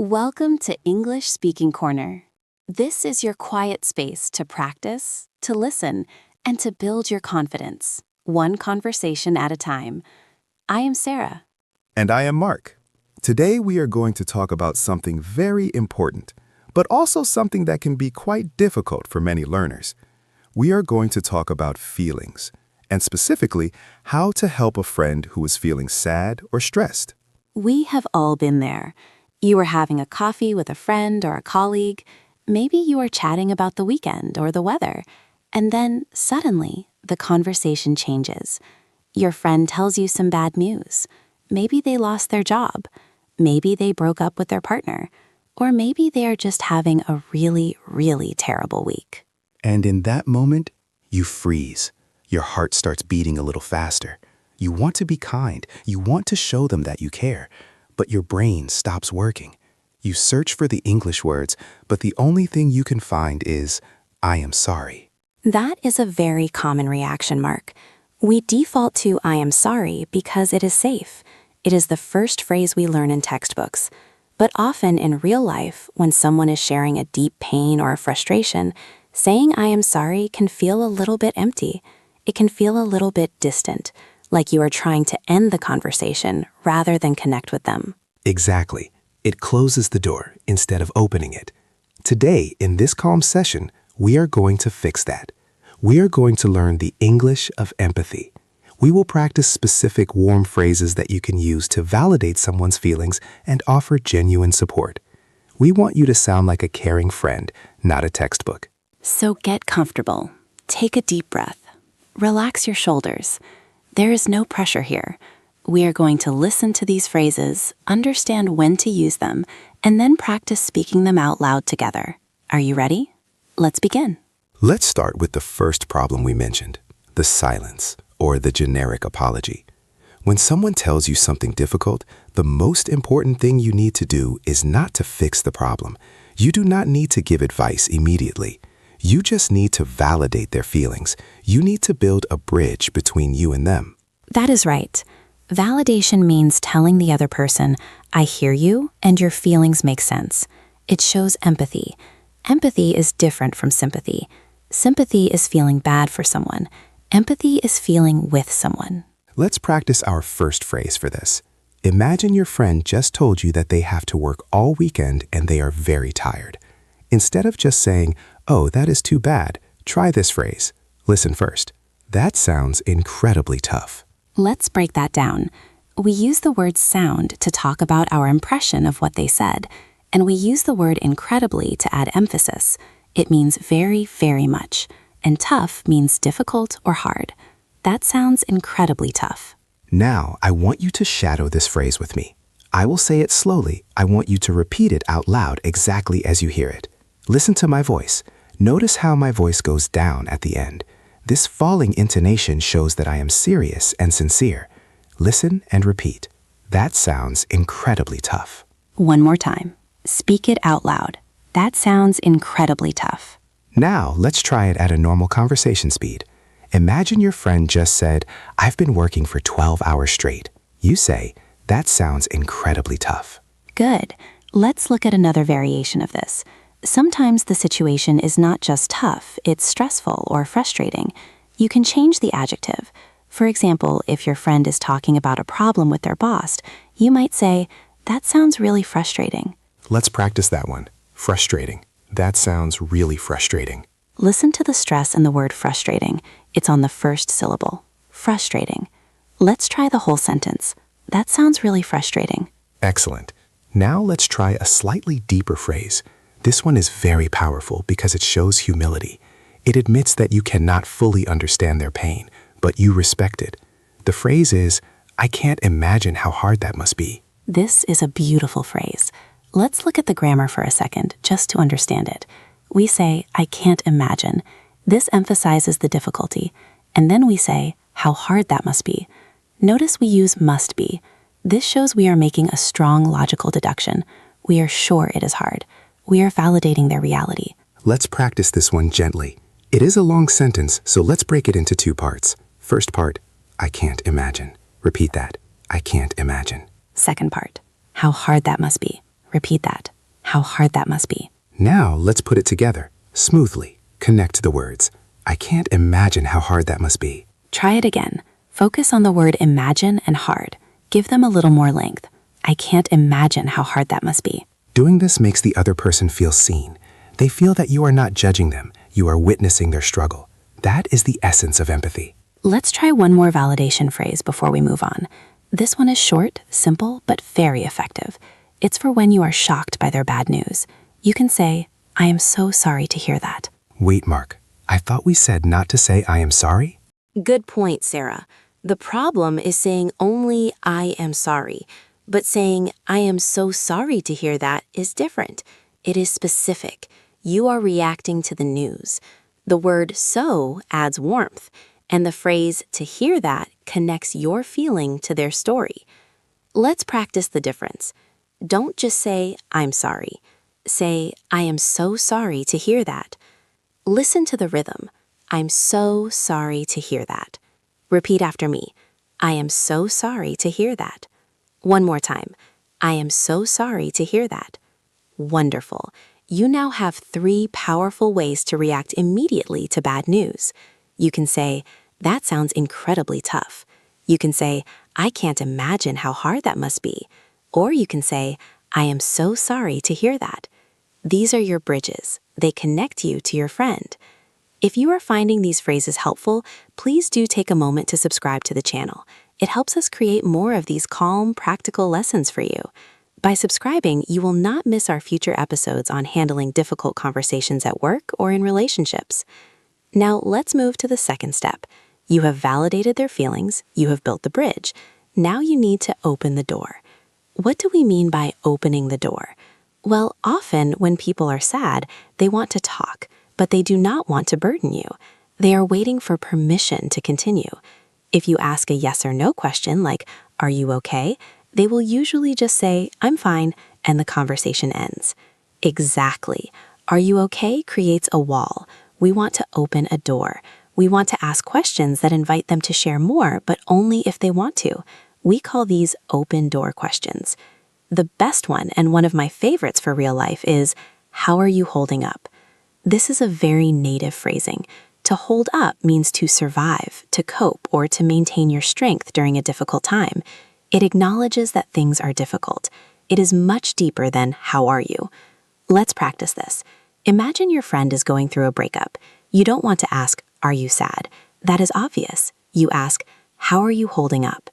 Welcome to English Speaking Corner. This is your quiet space to practice, to listen, and to build your confidence, one conversation at a time. I am Sarah. And I am Mark. Today we are going to talk about something very important, but also something that can be quite difficult for many learners. We are going to talk about feelings, and specifically, how to help a friend who is feeling sad or stressed. We have all been there. You are having a coffee with a friend or a colleague. Maybe you are chatting about the weekend or the weather. And then, suddenly, the conversation changes. Your friend tells you some bad news. Maybe they lost their job. Maybe they broke up with their partner. Or maybe they are just having a really, really terrible week. And in that moment, you freeze. Your heart starts beating a little faster. You want to be kind. You want to show them that you care. But your brain stops working. You search for the English words, but the only thing you can find is, I am sorry. That is a very common reaction, Mark. We default to I am sorry because it is safe. It is the first phrase we learn in textbooks. But often in real life, when someone is sharing a deep pain or a frustration, saying I am sorry can feel a little bit empty. It can feel a little bit distant, like you are trying to end the conversation rather than connect with them. Exactly. It closes the door instead of opening it. Today, in this calm session, we are going to fix that. We are going to learn the English of empathy. We will practice specific warm phrases that you can use to validate someone's feelings and offer genuine support. We want you to sound like a caring friend, not a textbook. So get comfortable. Take a deep breath. Relax your shoulders. There is no pressure here. We are going to listen to these phrases, understand when to use them, and then practice speaking them out loud together. Are you ready? Let's begin. Let's start with the first problem we mentioned, the silence, or the generic apology. When someone tells you something difficult, the most important thing you need to do is not to fix the problem. You do not need to give advice immediately. You just need to validate their feelings. You need to build a bridge between you and them. That is right. Validation means telling the other person, I hear you and your feelings make sense. It shows empathy. Empathy is different from sympathy. Sympathy is feeling bad for someone. Empathy is feeling with someone. Let's practice our first phrase for this. Imagine your friend just told you that they have to work all weekend and they are very tired. Instead of just saying, oh, that is too bad, try this phrase. Listen first. That sounds incredibly tough. Let's break that down. We use the word sound to talk about our impression of what they said, and we use the word incredibly to add emphasis. It means very, very much, and tough means difficult or hard. That sounds incredibly tough. Now, I want you to shadow this phrase with me. I will say it slowly. I want you to repeat it out loud exactly as you hear it. Listen to my voice. Notice how my voice goes down at the end. This falling intonation shows that I am serious and sincere. Listen and repeat. That sounds incredibly tough. One more time. Speak it out loud. That sounds incredibly tough. Now, let's try it at a normal conversation speed. Imagine your friend just said, I've been working for 12 hours straight. You say, that sounds incredibly tough. Good. Let's look at another variation of this. Sometimes the situation is not just tough, it's stressful or frustrating. You can change the adjective. For example, if your friend is talking about a problem with their boss, you might say, that sounds really frustrating. Let's practice that one. Frustrating. That sounds really frustrating. Listen to the stress in the word frustrating. It's on the first syllable. Frustrating. Let's try the whole sentence. That sounds really frustrating. Excellent. Now let's try a slightly deeper phrase. This one is very powerful because it shows humility. It admits that you cannot fully understand their pain, but you respect it. The phrase is, I can't imagine how hard that must be. This is a beautiful phrase. Let's look at the grammar for a second, just to understand it. We say, I can't imagine. This emphasizes the difficulty. And then we say, how hard that must be. Notice we use must be. This shows we are making a strong logical deduction. We are sure it is hard. We are validating their reality. Let's practice this one gently. It is a long sentence, so let's break it into two parts. First part, I can't imagine. Repeat that. I can't imagine. Second part, how hard that must be. Repeat that. how hard that must be. Now let's put it together. Smoothly. Connect the words. I can't imagine how hard that must be. Try it again. Focus on the word imagine and hard. Give them a little more length. I can't imagine how hard that must be. Doing this makes the other person feel seen. They feel that you are not judging them. You are witnessing their struggle. That is the essence of empathy. Let's try one more validation phrase before we move on. This one is short, simple, but very effective. It's for when you are shocked by their bad news. You can say, I am so sorry to hear that. Wait, Mark. I thought we said not to say I am sorry? Good point, Sarah. The problem is saying only I am sorry, but saying I am so sorry to hear that is different. It is specific. You are reacting to the news. The word so adds warmth, and the phrase to hear that connects your feeling to their story. Let's practice the difference. Don't just say I'm sorry. Say I am so sorry to hear that. Listen to the rhythm. I'm so sorry to hear that. Repeat after me. I am so sorry to hear that. One more time. I am so sorry to hear that. Wonderful. You now have 3 powerful ways to react immediately to bad news. You can say, that sounds incredibly tough. You can say, I can't imagine how hard that must be. Or you can say, I am so sorry to hear that. These are your bridges. They connect you to your friend. If you are finding these phrases helpful, please do take a moment to subscribe to the channel. It helps us create more of these calm, practical lessons for you. By subscribing, you will not miss our future episodes on handling difficult conversations at work or in relationships. Now, let's move to the second step. You have validated their feelings, you have built the bridge. Now you need to open the door. What do we mean by opening the door? Well, often when people are sad, they want to talk, but they do not want to burden you. They are waiting for permission to continue. If you ask a yes or no question like, are you okay? They will usually just say, I'm fine, and the conversation ends. Exactly. Are you okay creates a wall. We want to open a door. We want to ask questions that invite them to share more, but only if they want to. We call these open door questions. The best one, and one of my favorites for real life, is, how are you holding up? This is a very native phrasing. To hold up means to survive, to cope, or to maintain your strength during a difficult time. It acknowledges that things are difficult. It is much deeper than, how are you? Let's practice this. Imagine your friend is going through a breakup. You don't want to ask, are you sad? That is obvious. You ask, how are you holding up?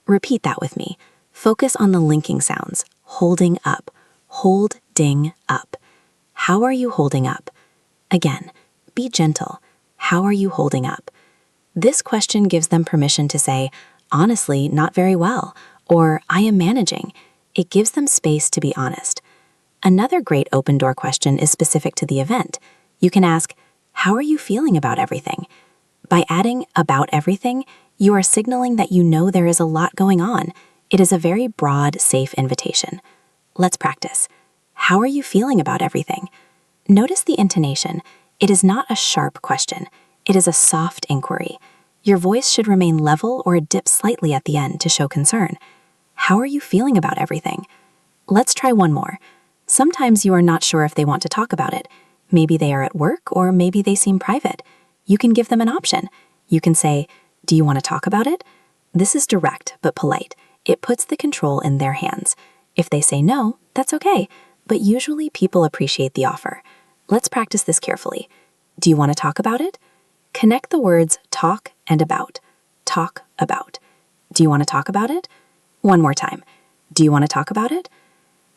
Repeat that with me. Focus on the linking sounds. Holding up. Hold-ding up. How are you holding up? Again, be gentle. How are you holding up? This question gives them permission to say, honestly, not very well, or I am managing. It gives them space to be honest. Another great open door question is specific to the event. You can ask, how are you feeling about everything? By adding about everything, you are signaling that you know there is a lot going on. It is a very broad, safe invitation. Let's practice. How are you feeling about everything? Notice the intonation. It is not a sharp question. It is a soft inquiry. Your voice should remain level or dip slightly at the end to show concern. How are you feeling about everything? Let's try one more. Sometimes you are not sure if they want to talk about it. Maybe they are at work, or maybe they seem private. You can give them an option. You can say, do you want to talk about it? This is direct but polite. It puts the control in their hands. If they say no, that's okay, but usually people appreciate the offer. Let's practice this carefully. Do you want to talk about it? Connect the words talk and about. Talk about. Do you want to talk about it? One more time. Do you want to talk about it?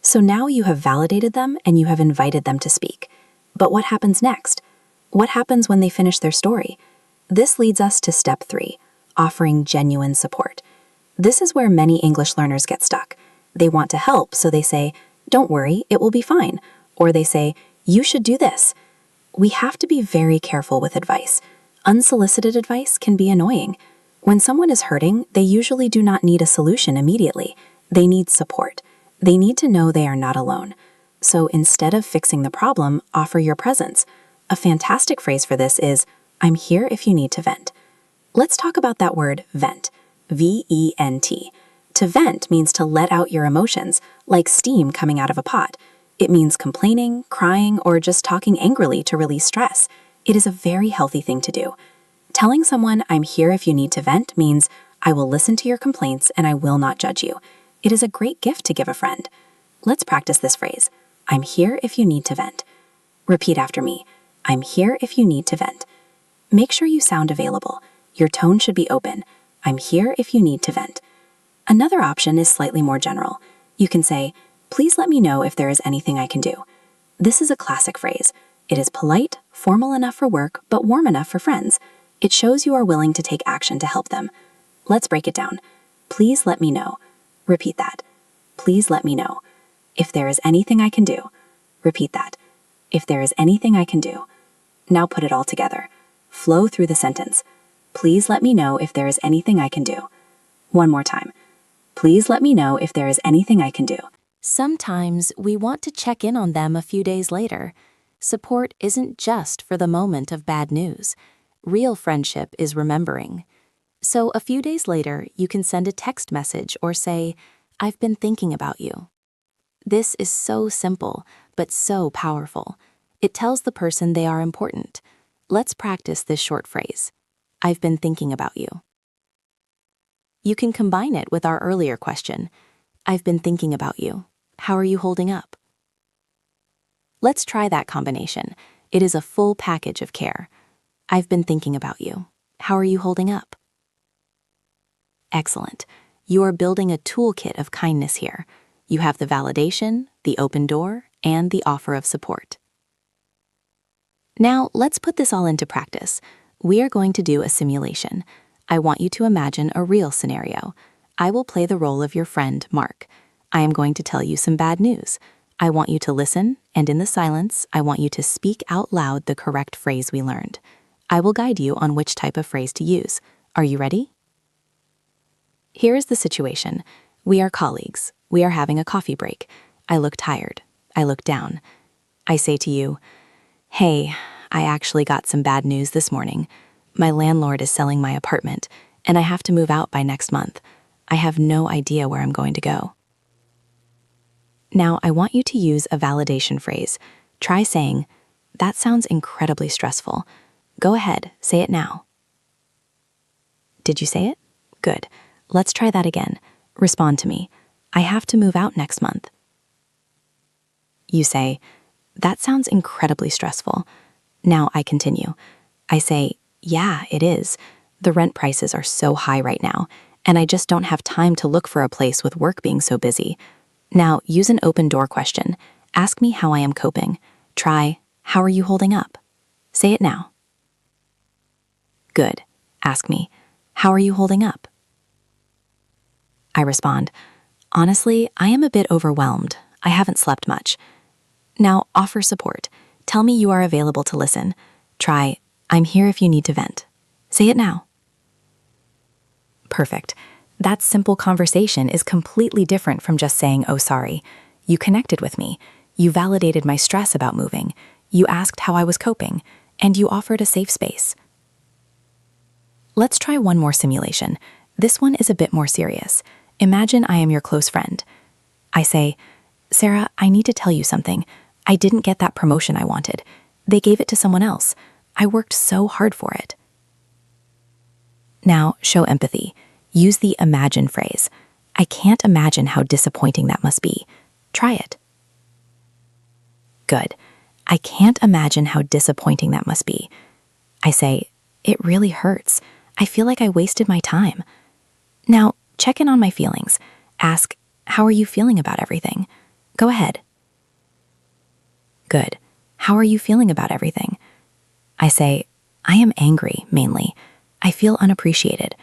So now you have validated them and you have invited them to speak. But what happens next? What happens when they finish their story? This leads us to step 3, offering genuine support. This is where many English learners get stuck. They want to help, so they say, don't worry, it will be fine. Or they say, you should do this. We have to be very careful with advice. Unsolicited advice can be annoying. When someone is hurting, they usually do not need a solution immediately. They need support. They need to know they are not alone. So instead of fixing the problem, offer your presence. A fantastic phrase for this is, I'm here if you need to vent. Let's talk about that word, vent. V-E-N-T. To vent means to let out your emotions, like steam coming out of a pot. It means complaining, crying, or just talking angrily to release stress. It is a very healthy thing to do. Telling someone, "I'm here if you need to vent," means I will listen to your complaints and I will not judge you. It is a great gift to give a friend. Let's practice this phrase. I'm here if you need to vent. Repeat after me. I'm here if you need to vent. Make sure you sound available. Your tone should be open. I'm here if you need to vent. Another option is slightly more general. You can say, "Please let me know if there is anything I can do." This is a classic phrase. It is polite, formal enough for work, but warm enough for friends. It shows you are willing to take action to help them. Let's break it down. Please let me know. Repeat that. Please let me know. If there is anything I can do. Repeat that. If there is anything I can do. Now put it all together. Flow through the sentence. Please let me know if there is anything I can do. One more time. Please let me know if there is anything I can do. Sometimes we want to check in on them a few days later. Support isn't just for the moment of bad news. Real friendship is remembering. So a few days later, you can send a text message or say, "I've been thinking about you." This is so simple, but so powerful. It tells the person they are important. Let's practice this short phrase. I've been thinking about you. You can combine it with our earlier question. I've been thinking about you. How are you holding up? Let's try that combination. It is a full package of care. I've been thinking about you. How are you holding up? Excellent. You are building a toolkit of kindness here. You have the validation, the open door, and the offer of support. Now, let's put this all into practice. We are going to do a simulation. I want you to imagine a real scenario. I will play the role of your friend, Mark. I am going to tell you some bad news. I want you to listen, and in the silence, I want you to speak out loud the correct phrase we learned. I will guide you on which type of phrase to use. Are you ready? Here is the situation. We are colleagues. We are having a coffee break. I look tired. I look down. I say to you, "Hey, I actually got some bad news this morning. My landlord is selling my apartment, and I have to move out by next month. I have no idea where I'm going to go." Now, I want you to use a validation phrase. Try saying, "That sounds incredibly stressful." Go ahead, say it now. Did you say it? Good. Let's try that again. Respond to me. I have to move out next month. You say, "That sounds incredibly stressful." Now I continue. I say, "Yeah, it is. The rent prices are so high right now, and I just don't have time to look for a place with work being so busy." Now use an open door question. Ask me how I am coping. Try, "How are you holding up?" Say it now. Good. Ask me, "How are you holding up?" I respond, "Honestly, I am a bit overwhelmed. I haven't slept much." Now offer support. Tell me you are available to listen. Try, "I'm here if you need to vent." Say it now. Perfect. That simple conversation is completely different from just saying, "Oh, sorry." You connected with me. You validated my stress about moving. You asked how I was coping, and you offered a safe space. Let's try one more simulation. This one is a bit more serious. Imagine I am your close friend. I say, "Sarah, I need to tell you something. I didn't get that promotion I wanted. They gave it to someone else. I worked so hard for it." Now, show empathy. Use the imagine phrase. I can't imagine how disappointing that must be. Try it. Good. I can't imagine how disappointing that must be. I say, "It really hurts. I feel like I wasted my time." Now, check in on my feelings. Ask, "How are you feeling about everything?" Go ahead. Good. How are you feeling about everything? I say, "I am angry, mainly. I feel unappreciated."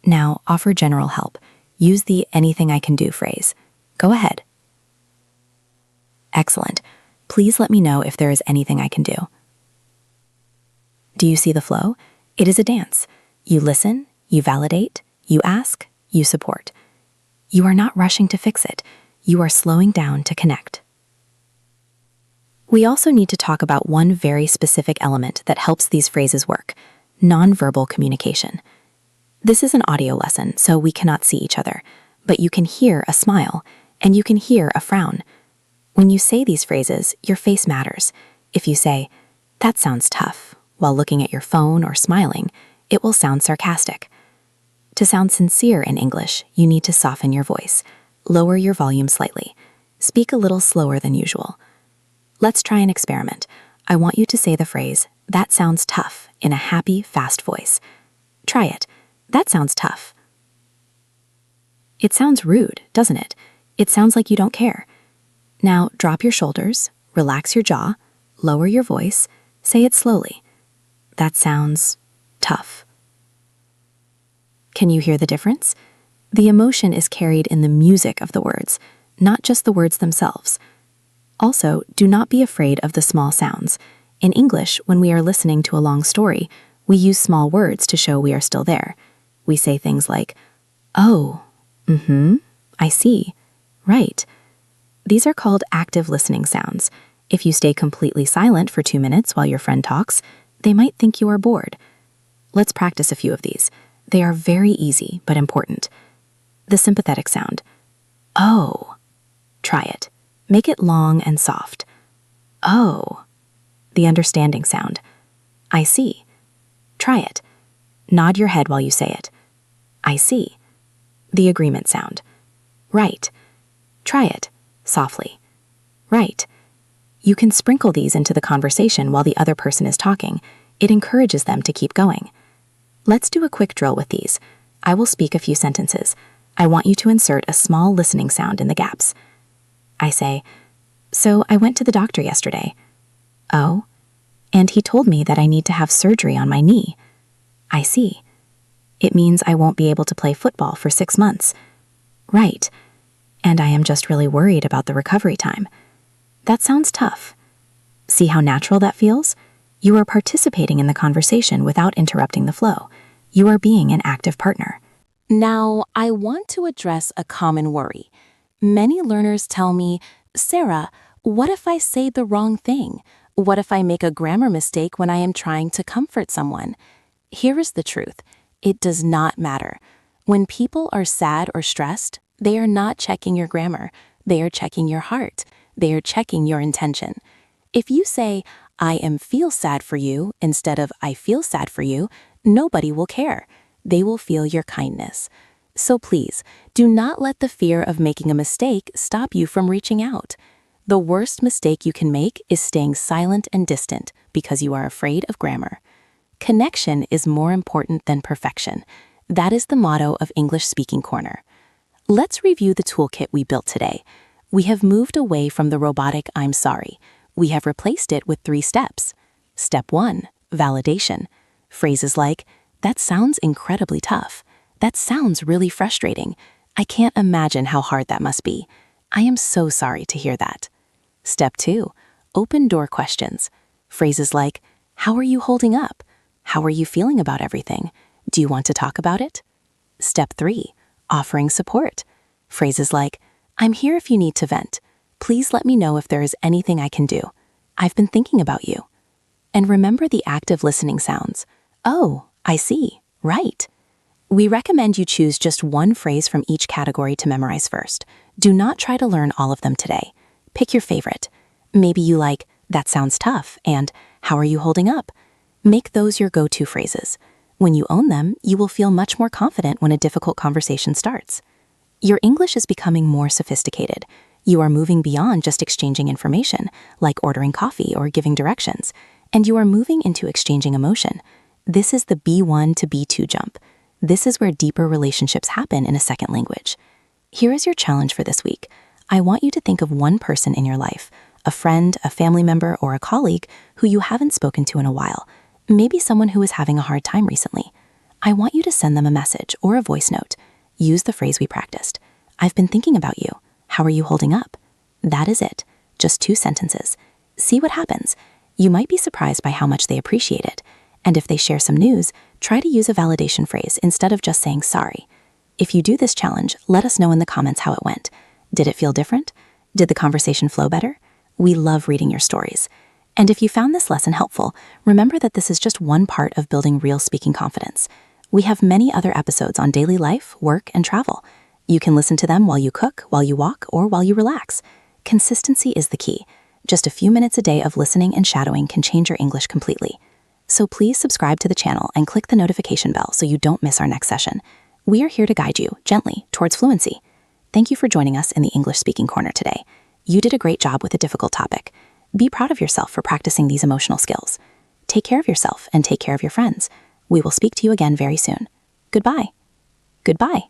Now, offer general help. Use the anything I can do phrase. Go ahead. Excellent. Please let me know if there is anything I can do. Do you see the flow? It is a dance. You listen, you validate, you ask, you support. You are not rushing to fix it. You are slowing down to connect. We also need to talk about one very specific element that helps these phrases work: nonverbal communication. This is an audio lesson, so we cannot see each other, but you can hear a smile, and you can hear a frown. When you say these phrases, your face matters. If you say, "That sounds tough," while looking at your phone or smiling, it will sound sarcastic. To sound sincere in English, you need to soften your voice. Lower your volume slightly. Speak a little slower than usual. Let's try an experiment. I want you to say the phrase, "That sounds tough," in a happy, fast voice. Try it. That sounds tough. It sounds rude, doesn't it? It sounds like you don't care. Now, drop your shoulders, relax your jaw, lower your voice, say it slowly. That sounds tough. Can you hear the difference? The emotion is carried in the music of the words, not just the words themselves. Also, do not be afraid of the small sounds. In English, when we are listening to a long story, we use small words to show we are still there. We say things like, "Oh, I see, right." These are called active listening sounds. If you stay completely silent for 2 minutes while your friend talks, they might think you are bored. Let's practice a few of these. They are very easy but important. The sympathetic sound. Oh. Try it. Make it long and soft. Oh. The understanding sound. I see. Try it. Nod your head while you say it. I see. The agreement sound. Right. Try it. Softly. Right. You can sprinkle these into the conversation while the other person is talking. It encourages them to keep going. Let's do a quick drill with these. I will speak a few sentences. I want you to insert a small listening sound in the gaps. I say, "So I went to the doctor yesterday." "Oh, and he told me that I need to have surgery on my knee." "I see. It means I won't be able to play football for 6 months." "Right. And I am just really worried about the recovery time." That sounds tough. See how natural that feels? You are participating in the conversation without interrupting the flow. You are being an active partner. Now, I want to address a common worry. Many learners tell me, "Sarah, what if I say the wrong thing? What if I make a grammar mistake when I am trying to comfort someone?" Here is the truth. It does not matter. When people are sad or stressed, they are not checking your grammar. They are checking your heart. They are checking your intention. If you say, "I am feel sad for you," instead of "I feel sad for you," nobody will care. They will feel your kindness. So please, do not let the fear of making a mistake stop you from reaching out. The worst mistake you can make is staying silent and distant because you are afraid of grammar. Connection is more important than perfection. That is the motto of English Speaking Corner. Let's review the toolkit we built today. We have moved away from the robotic "I'm sorry." We have replaced it with 3 steps. Step 1, validation. Phrases like, "That sounds incredibly tough." "That sounds really frustrating." "I can't imagine how hard that must be." "I am so sorry to hear that." Step 2, open door questions. Phrases like, "How are you holding up?" "How are you feeling about everything?" "Do you want to talk about it?" Step 3, offering support. Phrases like, "I'm here if you need to vent. Please let me know if there is anything I can do. I've been thinking about you." And remember the active listening sounds. "Oh, I see. Right." We recommend you choose just one phrase from each category to memorize first. Do not try to learn all of them today. Pick your favorite. Maybe you like, "That sounds tough," and "How are you holding up?" Make those your go-to phrases. When you own them, you will feel much more confident when a difficult conversation starts. Your English is becoming more sophisticated. You are moving beyond just exchanging information, like ordering coffee or giving directions, and you are moving into exchanging emotion. This is the B1 to B2 jump. This is where deeper relationships happen in a second language. Here is your challenge for this week. I want you to think of one person in your life, a friend, a family member, or a colleague who you haven't spoken to in a while, maybe someone who is having a hard time recently. I want you to send them a message or a voice note. Use the phrase we practiced. "I've been thinking about you. How are you holding up?" That is it. Just 2 sentences. See what happens. You might be surprised by how much they appreciate it. And if they share some news, try to use a validation phrase instead of just saying sorry. If you do this challenge, let us know in the comments how it went. Did it feel different? Did the conversation flow better? We love reading your stories. And if you found this lesson helpful, remember that this is just one part of building real speaking confidence. We have many other episodes on daily life, work, and travel. You can listen to them while you cook, while you walk, or while you relax. Consistency is the key. Just a few minutes a day of listening and shadowing can change your English completely. So please subscribe to the channel and click the notification bell so you don't miss our next session. We are here to guide you gently towards fluency. Thank you for joining us in the English Speaking Corner today. You did a great job with a difficult topic. Be proud of yourself for practicing these emotional skills. Take care of yourself and take care of your friends. We will speak to you again very soon. Goodbye. Goodbye.